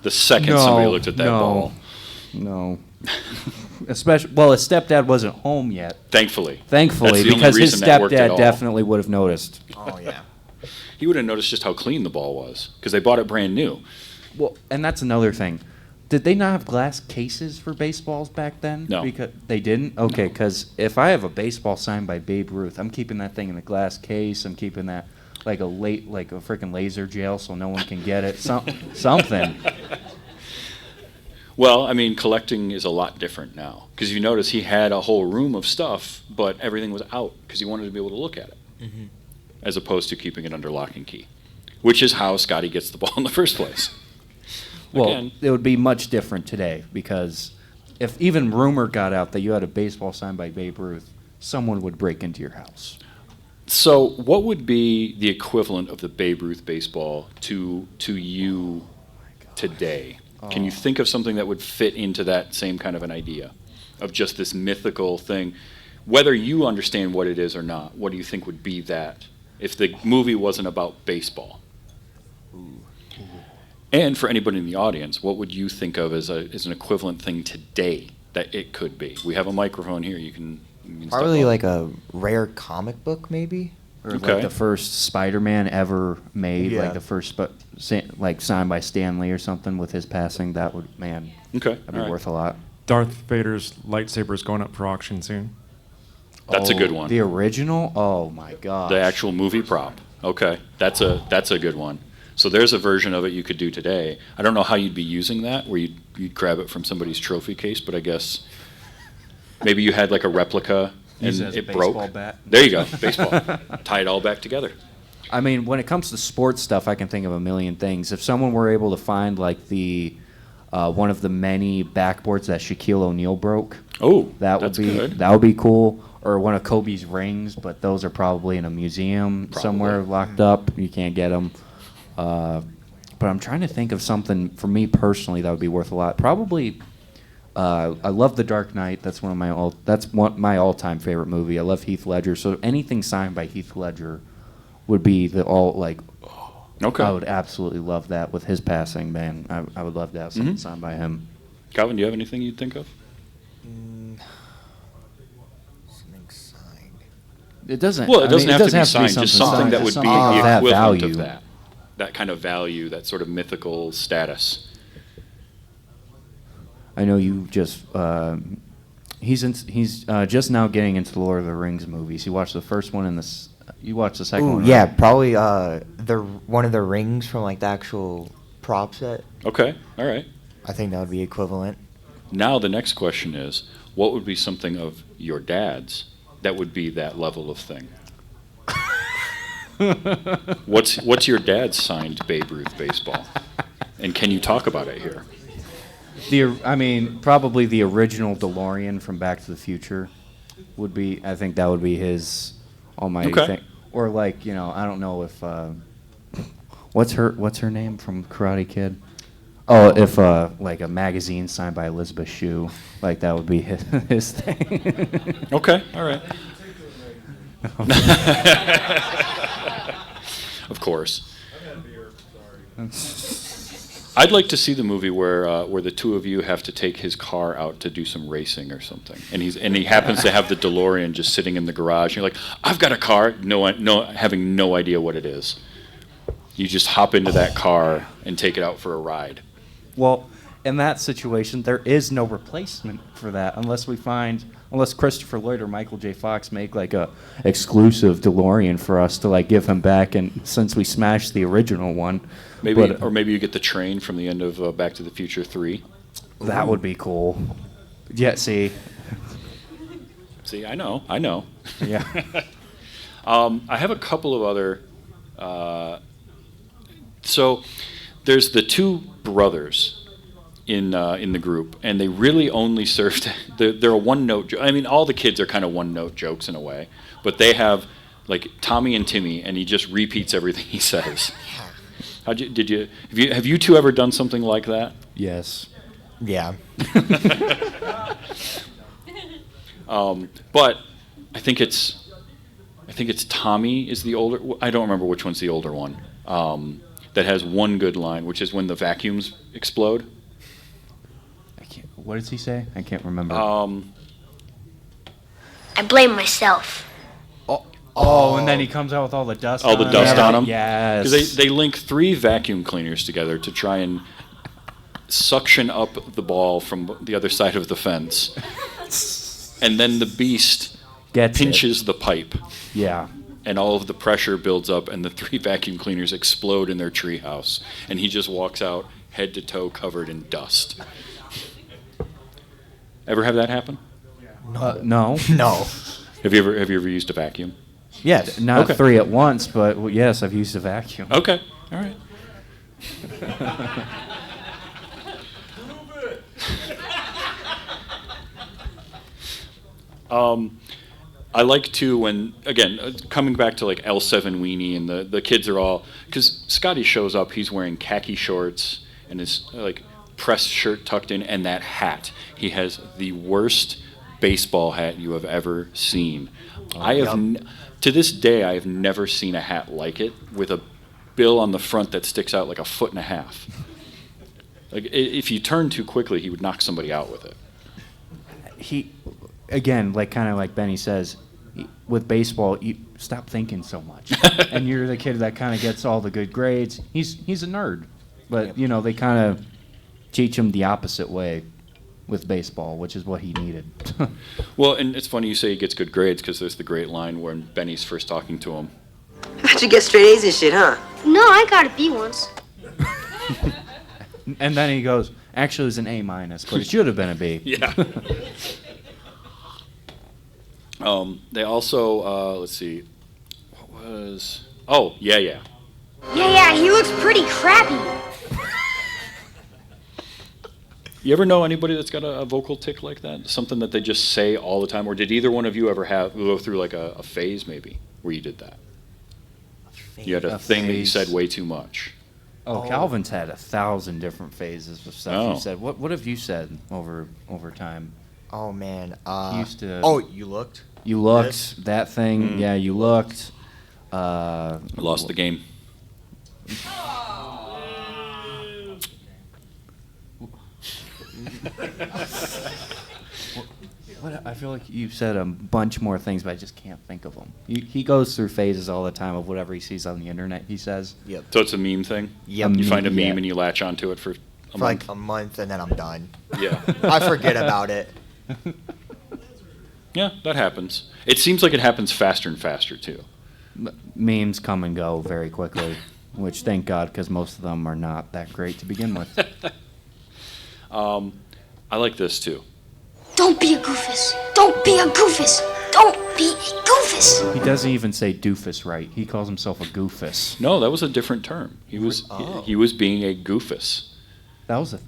The second somebody looked at that ball. No. Especially, well, his stepdad wasn't home yet. Thankfully. Thankfully, That's the only because his reason that worked at stepdad all. definitely would have noticed. Oh yeah. He would have noticed just how clean the ball was because they bought it brand new. Well, and that's another thing. Did they not have glass cases for baseballs back then? No. Because they didn't? Okay, because if I have a baseball signed by Babe Ruth, I'm keeping that thing in a glass case. I'm keeping that like a freaking laser jail so no one can get it. Something. Well, I mean, collecting is a lot different now because you notice he had a whole room of stuff, but everything was out because he wanted to be able to look at it, as opposed to keeping it under lock and key, which is how Scotty gets the ball in the first place. Well, Again. it would be much different today because if even rumor got out that you had a baseball signed by Babe Ruth, someone would break into your house. So, what would be the equivalent of the Babe Ruth baseball to you today? Can you think of something that would fit into that same kind of an idea of just this mythical thing? Whether you understand what it is or not, what do you think would be that if the movie wasn't about baseball? And for anybody in the audience, what would you think of as an equivalent thing today that it could be? We have a microphone here. You can step Probably up. like a rare comic book, maybe. Or Okay. like the first Spider-Man ever made, Yeah. like the first, like signed by Stan Lee or something with his passing. That would, man, Okay, that'd be all right. worth a lot. Darth Vader's lightsaber is going up for auction soon. That's a good Oh, one. The original? Oh my god. The actual movie prop. Okay, that's a good one. So there's a version of it you could do today. I don't know how you'd be using that, where you'd grab it from somebody's trophy case, but I guess Maybe you had like a replica and Use it as a it baseball broke. bat. There you go, baseball. Tie it all back together. I mean, when it comes to sports stuff, I can think of a million things. If someone were able to find like the one of the many backboards that Shaquille O'Neal broke, That's good. that would be cool. Or one of Kobe's rings, but those are probably in a museum somewhere locked up. You can't get them. But I'm trying to think of something for me personally that would be worth a lot. Probably, I love The Dark Knight. That's one of my all-time favorite movie. I love Heath Ledger. So anything signed by Heath Ledger would be Okay. I would absolutely love that with his passing, man. I would love to have something signed by him. Calvin, do you have anything you'd think of? Something signed. It doesn't. Well, it I mean, doesn't have to be signed. Just something signed. that would be Something of the that equivalent value. of that. That kind of value, that sort of mythical status. I know you just. He's just now getting into the Lord of the Rings movies. You watched the first one and this. You watched the second Ooh, one. yeah, right? probably one of the rings from like the actual prop set. Okay, all right. I think that would be equivalent. Now the next question is, what would be something of your dad's that would be that level of thing? What's your dad's signed Babe Ruth baseball? And can you talk about it here? Probably the original DeLorean from Back to the Future would be. I think that would be his almighty thing. Or I don't know if what's her name from Karate Kid? Oh, if like a magazine signed by Elizabeth Shue, like that would be his thing. Okay, all right. Of course. I'd like to see the movie where the two of you have to take his car out to do some racing or something, and he happens to have the DeLorean just sitting in the garage. And you're like, I've got a car, having no idea what it is. You just hop into that car and take it out for a ride. Well, in that situation, there is no replacement for that unless Christopher Lloyd or Michael J. Fox make like a exclusive DeLorean for us to like give him back, and since we smashed the original one, Maybe you get the train from the end of Back to the Future 3. That would be cool. Yeah, see, I know. yeah. I have a couple of other. So there's the two brothers in the group, and they really only served. They're a one-note. All the kids are kind of one-note jokes in a way, but they have like Tommy and Timmy, and he just repeats everything he says. Have you two ever done something like that? Yes. Yeah. But I think it's Tommy is the older. I don't remember which one's the older one. That has one good line, which is when the vacuums explode. What does he say? I can't remember. I blame myself. Oh, and then he comes out with all the dust. All the dust on him. Yes. Because they link 3 vacuum cleaners together to try and suction up the ball from the other side of the fence, and then the beast pinches the pipe. Yeah. And all of the pressure builds up, and the 3 vacuum cleaners explode in their treehouse, and he just walks out head to toe covered in dust. Ever have that happen? No. No. Have you ever used a vacuum? Yes. Not 3 at once, but yes, I've used a vacuum. Okay. All right. I like to when coming back to like L7 weenie and the kids are all, because Scotty shows up, he's wearing khaki shorts and his like pressed shirt tucked in and that hat. He has the worst baseball hat you have ever seen. To this day I have never seen a hat like it with a bill on the front that sticks out like 1.5 feet. Like if you turn too quickly, he would knock somebody out with it. He, again, kind of like Benny says, with baseball, you stop thinking so much, and you're the kid that kind of gets all the good grades. He's a nerd, but they kind of teach him the opposite way with baseball, which is what he needed. Well, and it's funny you say he gets good grades because there's the great line when Benny's first talking to him. How'd you get straight A's and shit, huh? No, I got a B once. And then he goes, actually, it was an A-, but it should have been a B. Yeah. They also, let's see, what was, oh, yeah, yeah. Yeah, he looks pretty crappy. You ever know anybody that's got a vocal tick like that? Something that they just say all the time? Or did either one of you ever go through like a phase maybe where you did that? You had a thing that you phase. said way too much. Oh, Calvin's had 1,000 different phases of stuff Oh. you said. What have you said over time? Oh man. He used to. Oh, you looked. You looked. This? That thing. Yeah, you looked. Lost the game. What, I feel like you've said a bunch more things, but I just can't think of them. He goes through phases all the time of whatever he sees on the internet. He says. Yep. So it's a meme thing? Yep. You find a meme Yeah. and you latch onto it for a For month? like a month, and then I'm done. Yeah. I forget about it. Yeah, that happens. It seems like it happens faster and faster, too. Memes come and go very quickly, which thank God, because most of them are not that great to begin with. I like this, too. Don't be a goofus. Don't be a goofus. Don't be a goofus. He doesn't even say doofus right. He calls himself a goofus. No, that was a different term. He was he was being a goofus. That was a.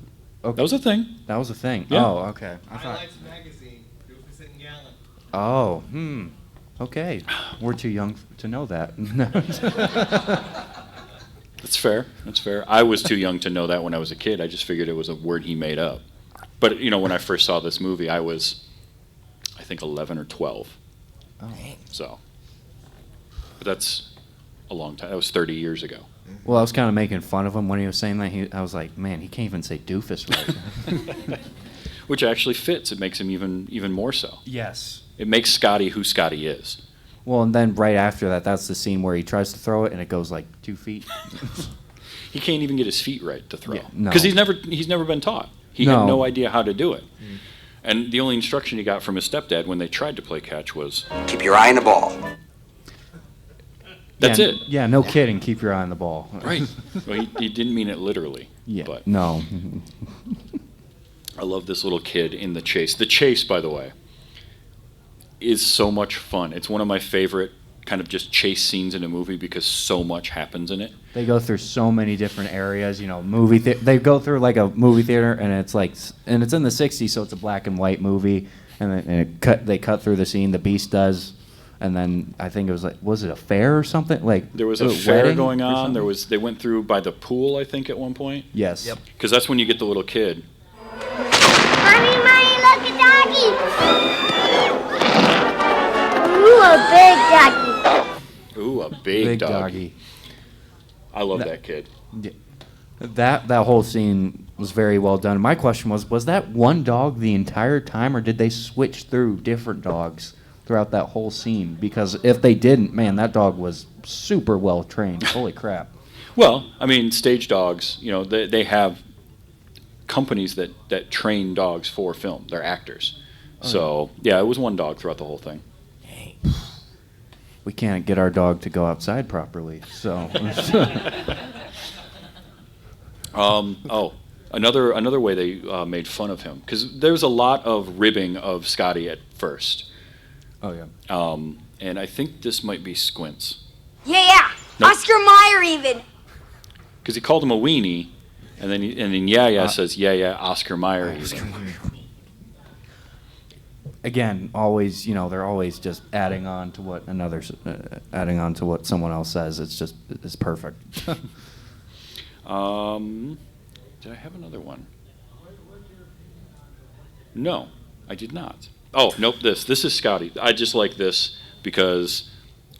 Okay. That was a thing. That was a thing. Yeah. Oh, okay. Highlights magazine, Goofus and Gallant. Oh, okay. We're too young to know that. That's fair. That's fair. I was too young to know that when I was a kid. I just figured it was a word he made up. But, when I first saw this movie, I was, I think, 11 or 12. Oh. So, but that's a long time. That was 30 years ago. Well, I was kind of making fun of him when he was saying that. I was like, man, he can't even say doofus right. Which actually fits. It makes him even more so. Yes. It makes Scotty who Scotty is. Well, and then right after that, that's the scene where he tries to throw it and it goes like 2 feet. He can't even get his feet right to throw. Yeah, no. Because he's never been taught. He No. had no idea how to do it. And the only instruction he got from his stepdad when they tried to play catch was, Keep your eye on the ball. that's Yeah, it. Yeah, no kidding. Keep your eye on the ball. Right. Well, he didn't mean it literally. Yeah. But No. I love this little kid in the chase. The chase, by the way, is so much fun. It's one of my favorite kind of just chase scenes in a movie because so much happens in it. They go through so many different areas. They go through like a movie theater, and it's in the '60s, so it's a black and white movie. And then they cut through the scene. The Beast does, and then I think it was it a fair or something? Like There was a wedding fair going or on. something? They went through by the pool, I think, at one point. Yes. Yep. Because that's when you get the little kid. Mommy, look at doggy. Ooh, a big doggy. Ooh, a big doggy. I love that kid. Yeah. That whole scene was very well done. My question was that one dog the entire time, or did they switch through different dogs throughout that whole scene? Because if they didn't, man, that dog was super well trained. Holy crap. Well, I mean, stage dogs, they have companies that train dogs for film. They're actors. So, yeah, it was one dog throughout the whole thing. We can't get our dog to go outside properly, so. Another way they made fun of him, because there's a lot of ribbing of Scotty at first. Oh, yeah. And I think this might be Squints. Yeah. Nope. Oscar Mayer even. Because he called him a weenie, and then Yeah says, yeah, Oscar Mayer. Again, always, they're always just adding on to what someone else says. It's perfect. Did I have another one? No, I did not. Oh, nope, this is Scotty. I just like this because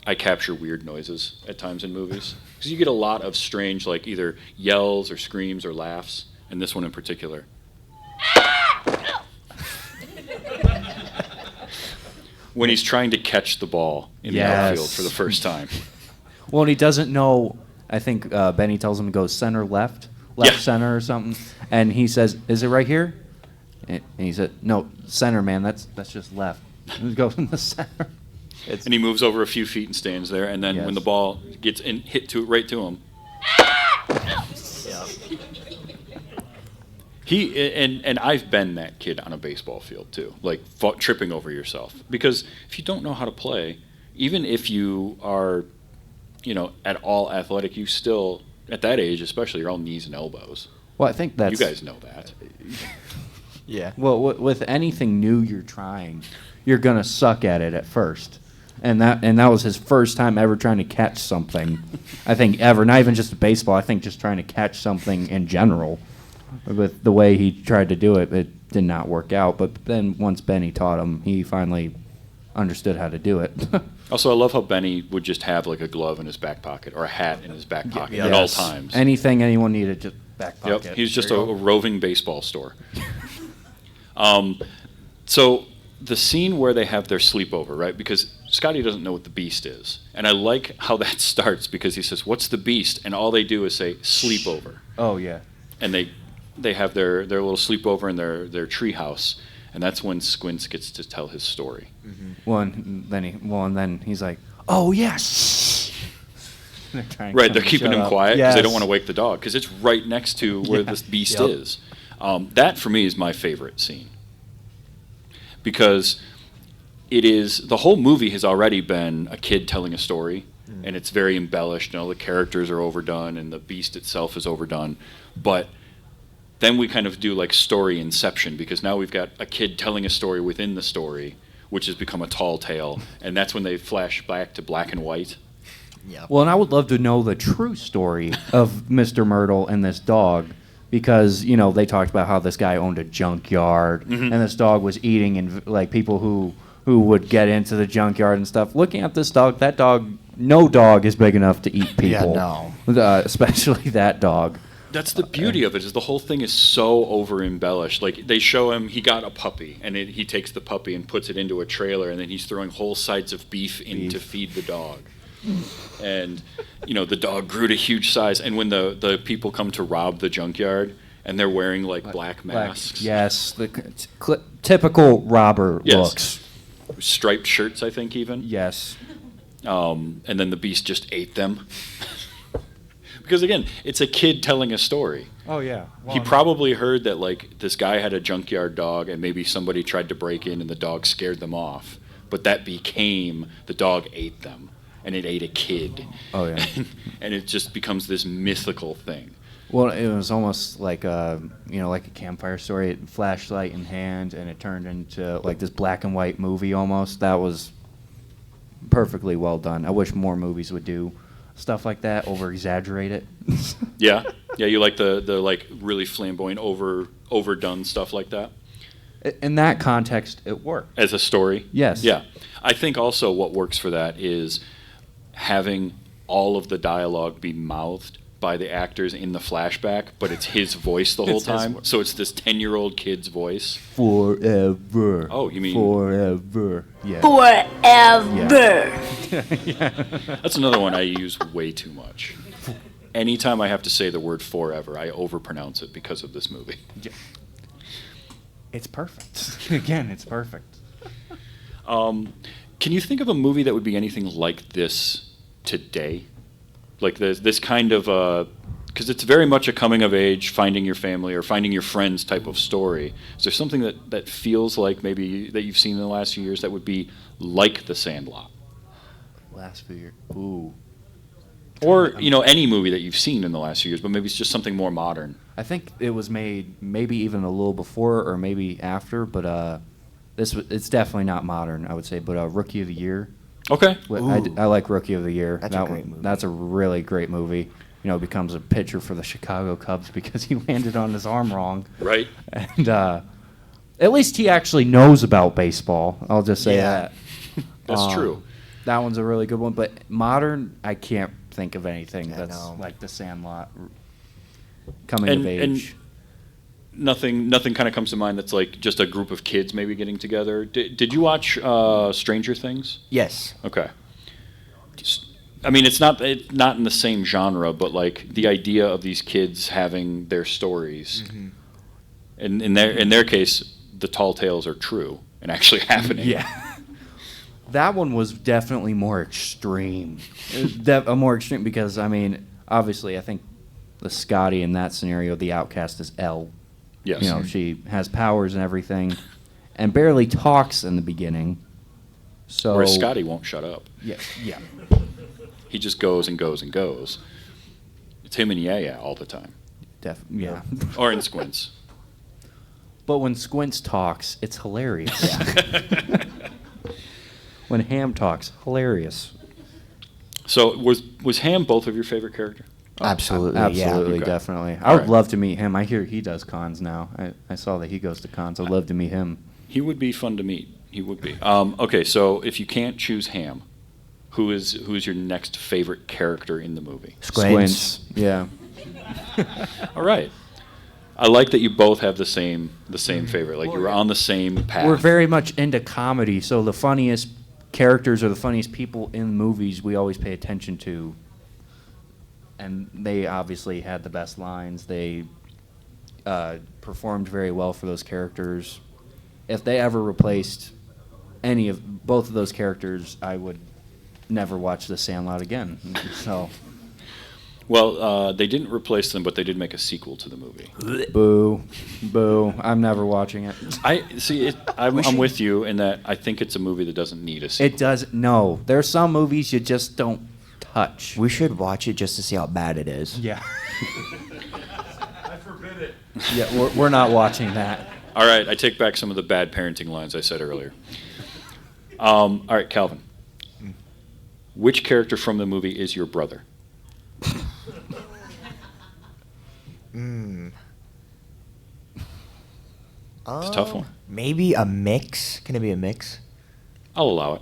I capture weird noises at times in movies. Because you get a lot of strange, like either yells or screams or laughs, and this one in particular. When he's trying to catch the ball in the outfield for the first time. Well, and he doesn't know. I think Benny tells him to go center left center or something, and he says, "Is it right here?" And he said, "No, center, man. That's just left." He goes in the center. And he moves over a few feet and stands there, and then when the ball gets right to him, And I've been that kid on a baseball field too, like tripping over yourself. Because if you don't know how to play, even if you are, at all athletic, you still, at that age especially, you're all knees and elbows. Well, I think that's... You guys know that. Yeah. Well, with anything new you're trying, you're gonna suck at it at first, and that was his first time ever trying to catch something. I think ever, not even just baseball. I think just trying to catch something in general. With the way he tried to do it, it did not work out. But then once Benny taught him, he finally understood how to do it. Also, I love how Benny would just have like a glove in his back pocket or a hat in his back pocket at all times. Anything anyone needed, just back pocket. Yep, he's just a roving baseball store. So the scene where they have their sleepover, right? Because Scotty doesn't know what the Beast is. And I like how that starts because he says, "What's the Beast?" And all they do is say, "Sleepover." Oh, yeah. And they have their little sleepover in their tree house. And that's when Squints gets to tell his story. Mm-hmm. And then he's like, "Oh, yes." Right, they're keeping him quiet because they don't Yes. want to wake the dog because it's right next to where this Beast is. That, for me, is my favorite scene. Because the whole movie has already been a kid telling a story, and it's very embellished. The characters are overdone, and the Beast itself is overdone. But then we kind of do like story inception because now we've got a kid telling a story within the story, which has become a tall tale, and that's when they flash back to black and white. Yeah. Well, and I would love to know the true story of Mr. Myrtle and this dog because, they talked about how this guy owned a junkyard and this dog was eating and like people who would get into the junkyard and stuff. Looking at this dog, no dog is big enough to eat people. Yeah, no. Especially that dog. That's the beauty of it, is the whole thing is so over embellished. Like they show him, he got a puppy, and he takes the puppy and puts it into a trailer, and then he's throwing whole sides of beef in to feed the dog. And the dog grew to huge size. And when the people come to rob the junkyard, and they're wearing like black masks, Yes, the typical robber Yes. looks. striped shirts, I think even. Yes. And then the Beast just ate them. Because again, it's a kid telling a story. Oh yeah. He probably heard that like this guy had a junkyard dog and maybe somebody tried to break in and the dog scared them off. But that became the dog ate them and it ate a kid. Oh yeah. And it just becomes this mythical thing. Well, it was almost like like a campfire story, flashlight in hand, and it turned into like this black and white movie almost. That was perfectly well done. I wish more movies would do stuff like that, over exaggerate it. Yeah. Yeah, you like the like really flamboyant overdone stuff like that? In that context, it worked. As a story? Yes. Yeah. I think also what works for that is having all of the dialogue be mouthed by the actors in the flashback, but it's his voice the whole time. So it's this 10-year-old kid's voice. Forever. Oh, you mean... Forever. Yeah. Forever. That's another one I use way too much. Anytime I have to say the word forever, I overpronounce it because of this movie. It's perfect. Again, it's perfect. Can you think of a movie that would be anything like this today? Like this kind of, because it's very much a coming of age, finding your family or finding your friends type of story. Is there something that feels like maybe that you've seen in the last few years that would be like The Sandlot? Last few years. Ooh. Or, any movie that you've seen in the last few years, but maybe it's just something more modern. I think it was made maybe even a little before or maybe after, but it's definitely not modern, I would say. But Rookie of the Year. Okay. I like Rookie of the Year. That's a great movie. That's a really great movie. Becomes a pitcher for the Chicago Cubs because he landed on his arm wrong. Right. And at least he actually knows about baseball. I'll just say that. That's true. That one's a really good one. But modern, I can't think of anything that's no. like The Sandlot coming of age. And nothing kind of comes to mind that's like just a group of kids maybe getting together. Did you watch Stranger Things? Yes. Okay. I mean, it's not in the same genre, but like the idea of these kids having their stories. And in their case, the tall tales are true and actually happening. Yeah. That one was definitely more extreme. More extreme because, I mean, obviously, I think the Scotty in that scenario, the outcast is L. Yes. You know, she has powers and everything, and barely talks in the beginning. So Whereas Scotty won't shut up. Yeah, yeah. He just goes and goes and goes. It's him and Yeah all the time. Yeah. Or in Squints. But when Squints talks, it's hilarious. When Ham talks, hilarious. So was Ham both of your favorite character? Absolutely, Absolutely, Okay. definitely. I All would right. love to meet him. I hear he does cons now. I saw that he goes to cons. I'd love to meet him. He would be fun to meet. He would be. Okay, so if you can't choose Ham, who is your next favorite character in the movie? Squints. Yeah. All right. I like that you both have the same favorite. Like you're on the same path. We're very much into comedy, so the funniest characters or the funniest people in movies we always pay attention to. And they obviously had the best lines. They performed very well for those characters. If they ever replaced both of those characters, I would never watch The Sandlot again. So, Well, they didn't replace them, but they did make a sequel to the movie. boo, boo! I'm never watching it. I see. I'm with you in that I think it's a movie that doesn't need a sequel. It does no. There's some movies you just don't touch. We should watch it just to see how bad it is. Yeah. I forbid it. Yeah, we're not watching that. All right, I take back some of the bad parenting lines I said earlier. All right, Calvin. Which character from the movie is your brother? It's a tough one. Maybe a mix. Can it be a mix? I'll allow it.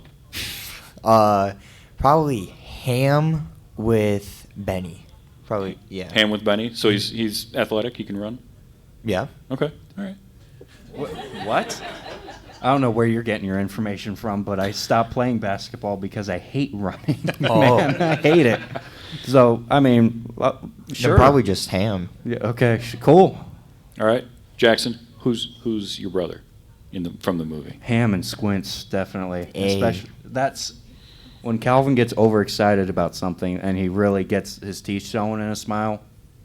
Probably Ham with Benny. Probably, yeah. Ham with Benny. So he's athletic. He can run. Yeah. Okay. All right. What? I don't know where you're getting your information from, but I stopped playing basketball because I hate running. Oh. Man, I hate it. So, I mean, sure. Then probably just Ham. Yeah, okay, cool. All right, Jackson. Who's your brother from the movie? Ham and Squints, definitely. Hey. Especially that's when Calvin gets overexcited about something and he really gets his teeth shown in a smile.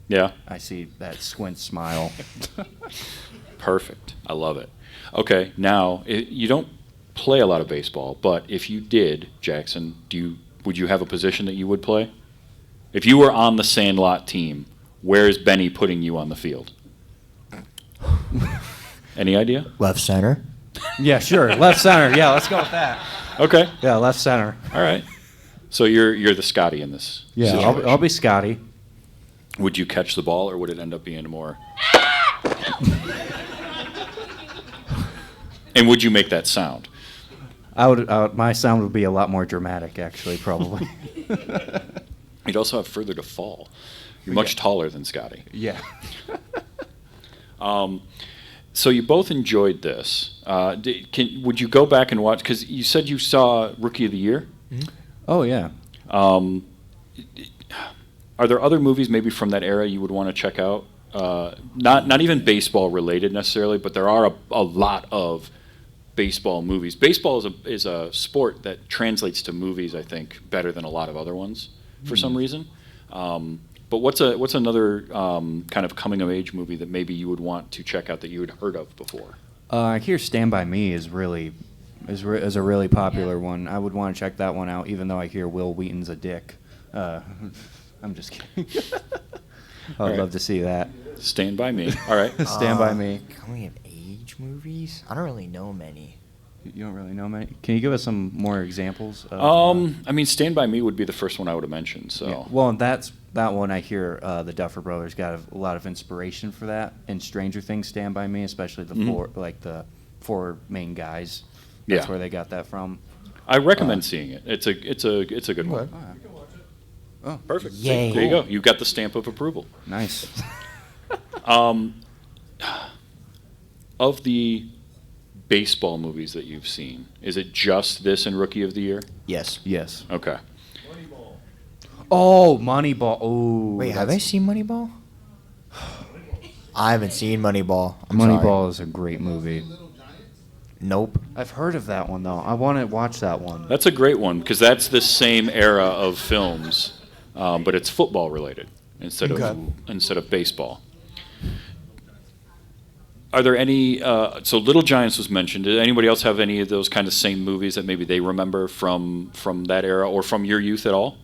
Yeah. I see that Squint smile. Perfect. I love it. Okay, now you don't play a lot of baseball, but if you did, Jackson, would you have a position that you would play? If you were on the Sandlot team, where is Benny putting you on the field? Any idea? Left center. Yeah, sure. Left center. Yeah, let's go with that. Okay. Yeah, left center. All right. So you're the Scotty in this. Yeah, situation. I'll be Scotty. Would you catch the ball, or would it end up being more? And would you make that sound? I would. My sound would be a lot more dramatic, actually, probably. You'd also have further to fall. You're much taller than Scotty. Yeah. So you both enjoyed this. Would you go back and watch? Because you said you saw Rookie of the Year. Oh yeah. Are there other movies maybe from that era you would want to check out? Not even baseball related necessarily, but there are a lot of baseball movies. Baseball is a sport that translates to movies, I think, better than a lot of other ones for some reason. But what's another kind of coming of age movie that maybe you would want to check out that you had heard of before? I hear Stand By Me is a really popular one. I would want to check that one out, even though I hear Will Wheaton's a dick. I'm just kidding. I'd love to see that. Stand By Me. All right. Stand By Me. Coming of age movies? I don't really know many. You don't really know many? Can you give us some more examples? I mean, Stand By Me would be the first one I would have mentioned. So. Yeah. Well, that one I hear the Duffer Brothers got a lot of inspiration for that in Stranger Things. Stand By Me, especially the four main guys. That's where they got that from. I recommend seeing it. It's a good one. Oh, perfect. Yay. There you go. You got the stamp of approval. Nice. Of the baseball movies that you've seen, is it just this and Rookie of the Year? Yes. Yes. Okay. Oh, Moneyball. Oh. Wait, have I seen Moneyball? I haven't seen Moneyball. Moneyball is a great movie. Nope. I've heard of that one though. I want to watch that one. That's a great one because that's the same era of films, but it's football related instead of baseball. Are there any? So Little Giants was mentioned. Did anybody else have any of those kind of same movies that maybe they remember from that era or from your youth at all?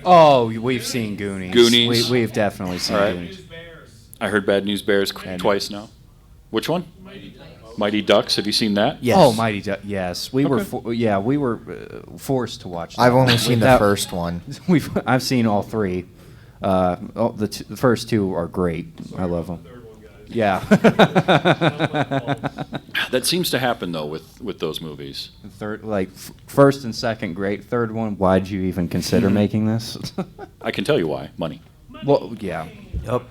Oh, we've seen Goonies. Goonies. We've definitely seen All right. Goonies. I heard Bad News Bears twice now. Which one? Mighty Ducks. Have you seen that? Yes. Oh, Mighty Ducks. Yes, we were. Okay. We were forced to watch. That I've only one. seen the That- first one. I've seen all three. The first two are great. I love them. Yeah. That seems to happen though with those movies. Third, first and second, great. Third one, why'd you even consider making this? I can tell you why. Money. Well, yeah. Yep.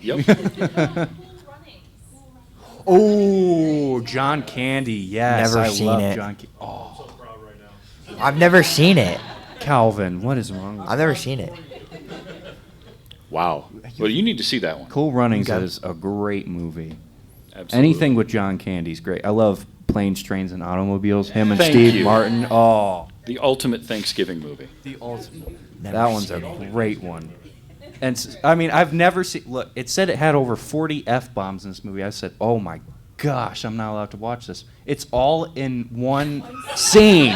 Yep. Oh, John Candy. Yes, Never I seen love it. John Candy. Oh, I've never seen it. Calvin, what is wrong with I've never seen it. Wow. Well, you need to see that one. Cool Runnings Okay. is a great movie. Absolutely. Anything with John Candy's great. I love Planes, Trains, and Automobiles. Him and Thank Steve you. Martin. Oh, The ultimate Thanksgiving movie. the ultimate. Never That one's seen a it. great one. And I mean, I've never seen. Look, it said it had over 40 f-bombs in this movie. I said, "Oh my gosh, I'm not allowed to watch this." It's all in one scene.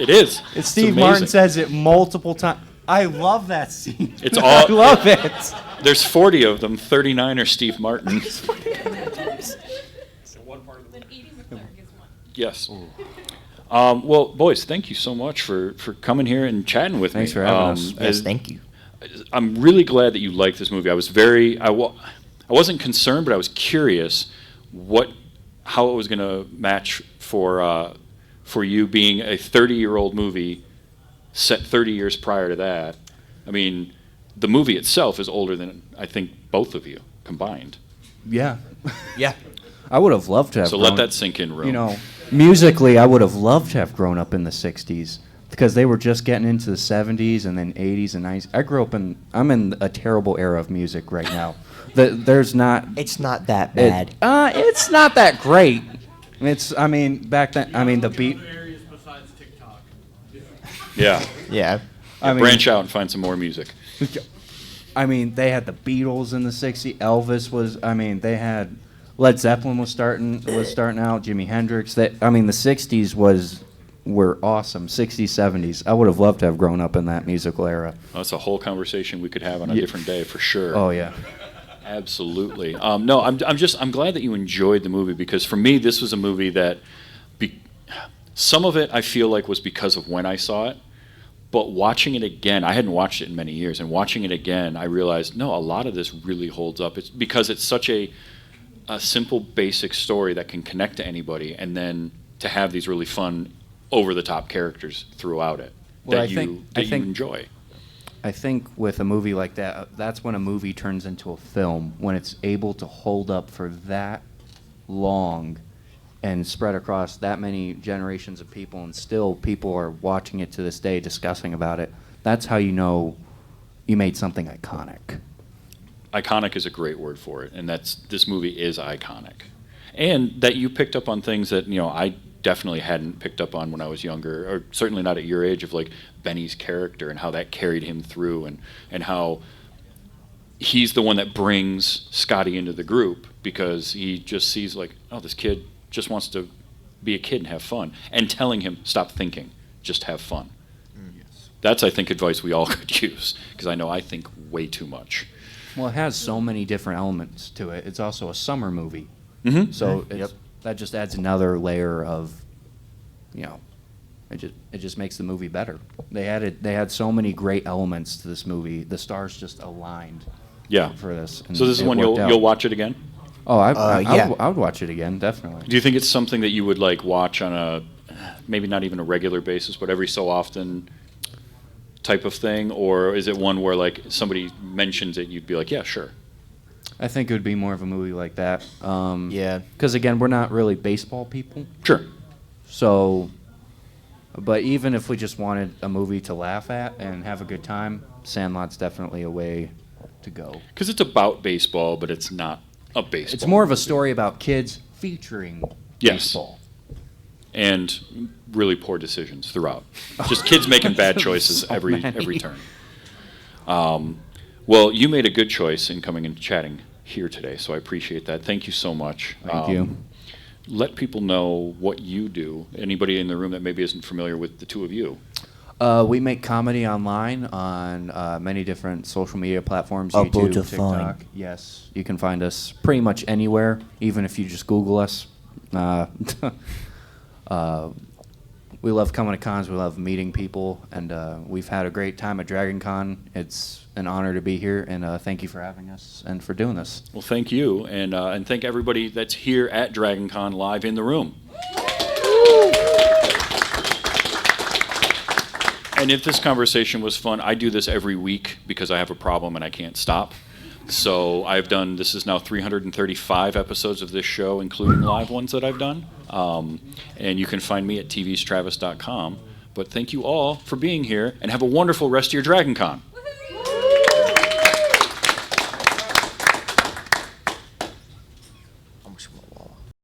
It is. It's Steve amazing. Martin says it multiple times. I love that scene. It's all- I love it. There's 40 of them. 39 are Steve Martin. Yes. Well, boys, thank you so much for coming here and chatting with Thanks me. for having us. Yes, thank you. I'm really glad that you liked this movie. I was I wasn't concerned, but I was curious how it was going to match for you being a 30-year-old movie set 30 years prior to that. I mean, the movie itself is older than I think both of you combined. Yeah. Yeah. I would have loved to have So grown, let that sink in, Rome. You know, musically, I would have loved to have grown up in the 60s because they were just getting into the 70s and then 80s and 90s. I'm in a terrible era of music right now. There's not... It's not that bad. It's not that great. Back then, the beat... Areas besides TikTok. Yeah. Yeah. Branch out and find some more music. They had the Beatles in the 60s. Elvis was... they had... Led Zeppelin was starting out. Jimi Hendrix. The 60s were awesome. 60s, 70s. I would have loved to have grown up in that musical era. Well, that's a whole conversation we could have on a different day for sure. Oh yeah. Absolutely. No, I'm glad that you enjoyed the movie because for me this was a movie that some of it I feel like was because of when I saw it, but watching it again, I hadn't watched it in many years, and watching it again, I realized no, a lot of this really holds up. It's because it's such a simple, basic story that can connect to anybody, and then to have these really fun, over-the-top characters throughout it that you enjoy. I think with a movie like that, that's when a movie turns into a film, when it's able to hold up for that long and spread across that many generations of people, and still people are watching it to this day, discussing about it. That's how you know you made something iconic. Iconic is a great word for it, and this movie is iconic. And that you picked up on things that, I definitely hadn't picked up on when I was younger, or certainly not at your age, of like Benny's character and how that carried him through, and how he's the one that brings Scotty into the group because he just sees like, oh, this kid just wants to be a kid and have fun, and telling him, stop thinking, just have fun. Yes. That's, I think, advice we all could use, because I know I think way too much. Well, it has so many different elements to it. It's also a summer movie. Mm-hmm. So Yep. that just adds another layer of, it just makes the movie better. They had so many great elements to this movie. The stars just aligned. Yeah. For this. And So this is it one worked out. you'll watch it again? Oh, yeah. I would watch it again, definitely. Do you think it's something that you would like watch on a, maybe not even a regular basis, but every so often type of thing? Or is it one where like somebody mentions it, you'd be like, yeah, sure. I think it would be more of a movie like that. Yeah. Because again, we're not really baseball people. Sure. So, but even if we just wanted a movie to laugh at and have a good time, Sandlot's definitely a way to go. Because it's about baseball, but it's not a baseball. It's more of a story about kids featuring Yes. baseball. And really poor decisions throughout. Just kids making bad choices So every many. turn. Well, you made a good choice in coming and chatting here today, so I appreciate that. Thank you so much. Thank you. Let people know what you do. Anybody in the room that maybe isn't familiar with the two of you. We make comedy online on many different social media platforms. Upload YouTube, to TikTok. find. Yes, you can find us pretty much anywhere, even if you just Google us. We love coming to cons. We love meeting people, and we've had a great time at Dragon Con. It's an honor to be here, and thank you for having us and for doing this. Well, thank you, and thank everybody that's here at Dragon Con live in the room. And if this conversation was fun, I do this every week because I have a problem and I can't stop. So this is now 335 episodes of this show, including live ones that I've done. And you can find me at tvstravis.com. But thank you all for being here, and have a wonderful rest of your Dragon Con.